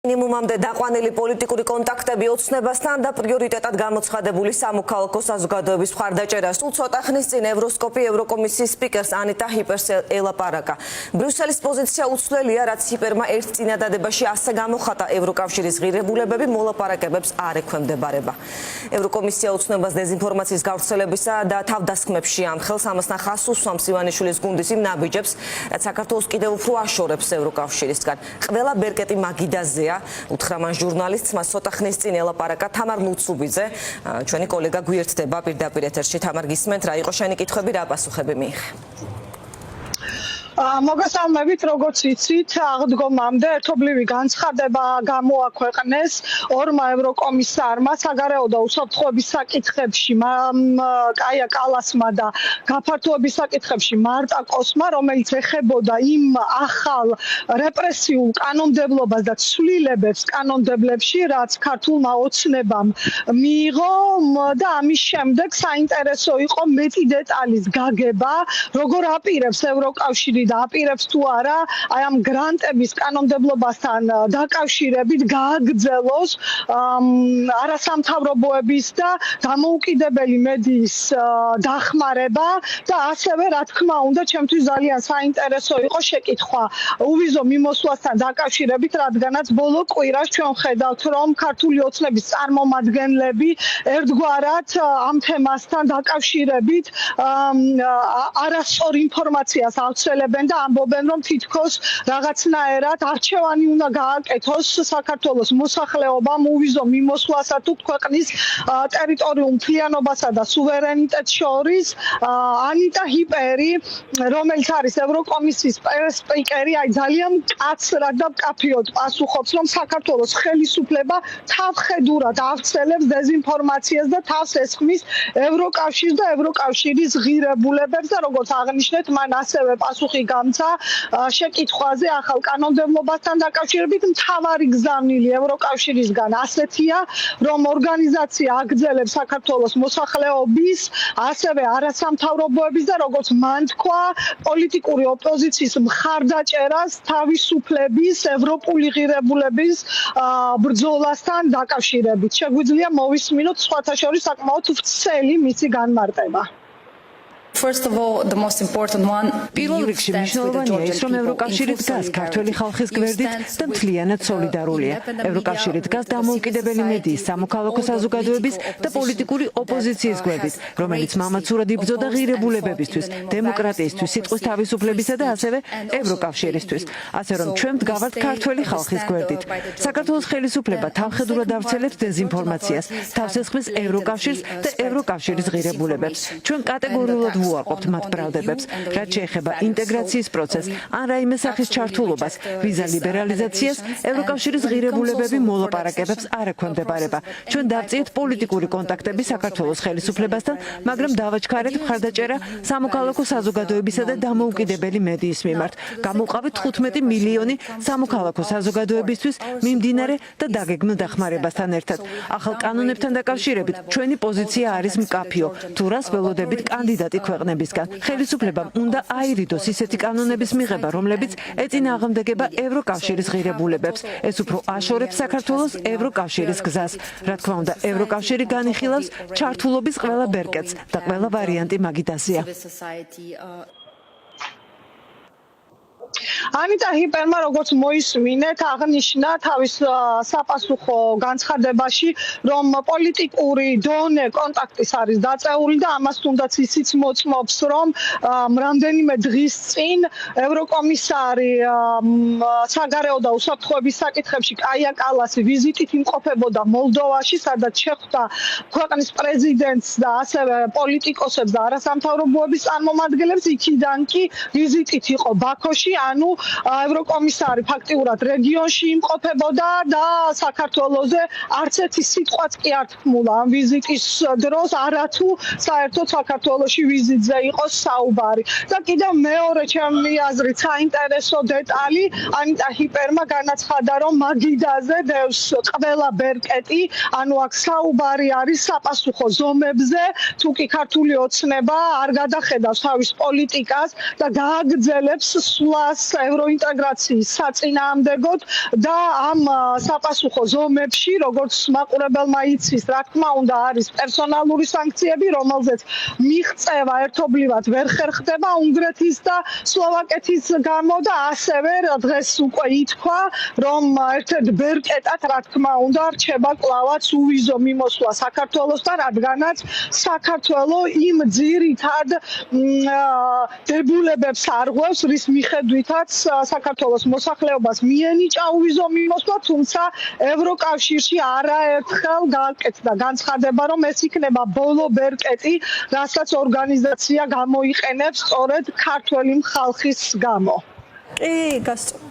მინიმუმამდე დაყვანილი პოლიტიკური კონტაქტები ოცნებასთან და პრიორიტეტად გამოცხადებული სამოქალაქო საზოგადოების მხარდაჭერა. სულ ცოტა ხნის წინ ევროსკოპი ევროკომისიის სპიკერს ანიტა ჰიპერს ელაპარაკა. ბრიუსელის პოზიცია უცვლელია, რაც ჰიპერმა ერთ წინადადებაში ასე გამოხატა ევროკავშირის ღირებულებები მოლაპარაკებებს არ ექვემდებარება. ევროკომისია ოცნებას დეზინფორმაციის გავრცელებისა და თავდასხმებში ამხელს, ამასთან ხაზს უსვამს ივანიშვილის გუნდის იმ ნაბიჯებს, რაც საქართველოს კიდევ უფრო აშორებს ევროკავშირისგან. ყველა ბერკეტი მაგიდაზეა. უთხრამან ჟურნალისტს მას ცოტა ხნის წინ ელაპარაკა თამარ მუცუბიძე. ჩვენი კოლეგა გვიერთდება პირდაპირ ეთერში. თამარ, გისმენთ, რა იყო შენი კითხვები, რა პასუხები მიიღე? მოგესალმებით, როგორც იცით, აღდგომამდე ერთობლივი განცხადება გამოაქვეყნეს ორმა ევროკომისარმა საგარეო და უსაფრთხოების საკითხებში კაია კალასმა და გაფართოების საკითხებში მარტა კოსმა, რომელიც ეხებოდა იმ ახალ რეპრესიულ კანონმდებლობას და ცვლილებებს კანონმდებლებში, რაც ქართულმა ოცნებამ მიიღო და ამის შემდეგ საინტერესო იყო მეტი დეტალის გაგება, როგორ აპირებს ევროკავშირი და აპირებს თუ არა აი ამ გრანტების კანონმდებლობასთან დაკავშირებით გააგრძელოს არასამთავრობოების და დამოუკიდებელი მედიის დახმარება და ასევე რა თქმა უნდა ჩემთვის ძალიან საინტერესო იყო შეკითხვა უვიზო მიმოსვლასთან დაკავშირებით, რადგანაც ბოლო კვირას ჩვენ ხედავთ, რომ ქართული ოცნების წარმომადგენლები ერთგვარად ამ თემასთან დაკავშირებით არასწორ ინფორმაციას ავრცელებენ და ამბობენ, რომ თითქოს რაღაცნაირად არჩევანი უნდა გააკეთოს საქართველოს მოსახლეობამ უვიზო მიმოსვლასა თუ ქვეყნის ტერიტორიულ მთლიანობასა და სუვერენიტეტს შორის. ანიტა ჰიპერი, რომელიც არის ევროკომისიის სპიკერი, აი ძალიან მკაცრად და მკაფიოდ პასუხობს, რომ საქართველოს ხელისუფლება თავხედურად ავრცელებს დეზინფორმაციას და თავს ესხმის ევროკავშირს და ევროკავშირის ღირებულებებს და როგორც აღნიშნეთ, მან ასევე პასუხი გამცა შეკითხვაზე ახალ კანონმდებლობასთან დაკავშირებით. მთავარი გზავნილი ევროკავშირისგან ასეთია, რომ ორგანიზაცია აგრძელებს საქართველოს მოსახლეობის, ასევე არასამთავრობოების და როგორც მან თქვა, პოლიტიკური ოპოზიციის მხარდაჭერას თავისუფლების, ევროპული ღირებულების ბრძოლასთან დაკავშირებით. შეგვიძლია მოვისმინოთ სხვათა შორის საკმაოდ ვრცელი მისი განმარტება. First of all, the most important one. პირველ რიგში მნიშვნელოვანია ის, რომ ევროკავშირი დგას ქართველი ხალხის გვერდით და მთლიანად სოლიდარულია. ევროკავშირი დგას დამოუკიდებელი მედიის, სამოქალაქო საზოგადოების და პოლიტიკური ოპოზიციის გვერდით, რომელიც მამაცურად იბრძოდა ღირებულებებისთვის, დემოკრატიისთვის, სიტყვის თავისუფლებისა და ასევე ევროკავშირისთვის. ასე რომ ჩვენ ვდგავართ ქართველი ხალხის გვერდით. საქართველოს ხელისუფლება თავხედურად ავრცელებს დეზინფორმაციას, თავს ესხმის ევროკავშირს და ევროკავშირის ღირებულებებს. ჩვენ კატეგორიულად უარყოფთ მათ ბრალდებებს, რაც შეეხება ინტეგრაციის პროცესს ან რაიმე სახის ჩართულობას, ვიზა ლიბერალიზაციას, ევროკავშირის ღირებულებები მოლაპარაკებებს არ ექვემდებარება. ჩვენ დავწიეთ პოლიტიკური კონტაქტები საქართველოს ხელისუფლებასთან, მაგრამ დავაჩქარეთ მხარდაჭერა სამოქალაქო საზოგადოებისა და დამოუკიდებელი მედიის მიმართ. გამოვყავით 15 მილიონი სამოქალაქო საზოგადოებისთვის მიმდინარე და დაგეგმილ დახმარებასთან ერთად. ახალ კანონებთან დაკავშირებით ჩვენი პოზიცია არის მკაფიო, თუ რას ველოდებით კანდიდატი ქვეყნებისგან. ხელისუფლებამ უნდა აირიდოს ისეთი კანონების მიღება, რომლებიც ეწინააღმდეგება ევროკავშირის ღირებულებებს. ეს უფრო აშორებს საქართველოს ევროკავშირის გზას. რა თქმა უნდა, ევროკავშირი განიხილავს ჩართულობის ყველა ბერკეტს და ყველა ვარიანტი მაგიდაზეა. ანიტა ჰიპერმა, როგორც მოისმინეთ, აღნიშნა თავის საპასუხო განცხადებაში, რომ პოლიტიკური დონე კონტაქტის არის დაწეული და ამას თუნდაც ისიც მოწმობს, რომ რამდენიმე დღის წინ ევროკომისარი საგარეო და უსაფრთხოების საკითხებში კაია კალასი ვიზიტით იმყოფებოდა მოლდოვაში, სადაც შეხვდა ქვეყნის პრეზიდენტს და ასევე პოლიტიკოსებს და არასამთავრობოების წარმომადგენლებს. იქიდან კი ვიზიტით იყო ბაქოში, ანუ ევროკომისარი ფაქტიურად რეგიონში იმყოფებოდა და საქართველოზე არც ერთი სიტყვაც კი არ თქმულა ამ ვიზიტის დროს, არათუ საერთოდ საქართველოში ვიზიტზე იყოს საუბარი. და კიდევ მეორე ჩემი აზრით საინტერესო დეტალი, ანიტა ჰიპერმა განაცხადა, რომ მაგიდაზე დევს ყველა ბერკეტი, ანუ აქ საუბარი არის საპასუხო ზომებზე, თუ კი ქართული ოცნება არ გადახედავს თავის პოლიტიკას და გააგრძელებს სვლას მას ევროინტეგრაციის საწინააღმდეგოდ და ამ საპასუხო ზომებში, როგორც მაყურებელმა იცის, რა თქმა უნდა, არის პერსონალური სანქციები, რომელზეც მიღწევა ერთობლივად ვერ ხერხდება უნგრეთის და სლოვაკეთის გამო და ასევე დღეს უკვე ითქვა, რომ ერთ-ერთ ბერკეტად, რა თქმა უნდა, რჩება კლავაც უვიზო მიმოსვლა საქართველოსთან, რადგანაც საქართველო იმ ძირითად დებულებებს არღვევს, რის მიხედვითაც საქართველოს მოსახლეობას მიენიჭა უვიზო მიმოსვლა, თუმცა ევროკავშირში არაერთხელ გააკეთა განცხადება, რომ ეს იქნება ბოლო ბერკეტი, რასაც ორგანიზაცია გამოიყენებს სწორედ ქართველი ხალხის გამო. კი, გასწორდა.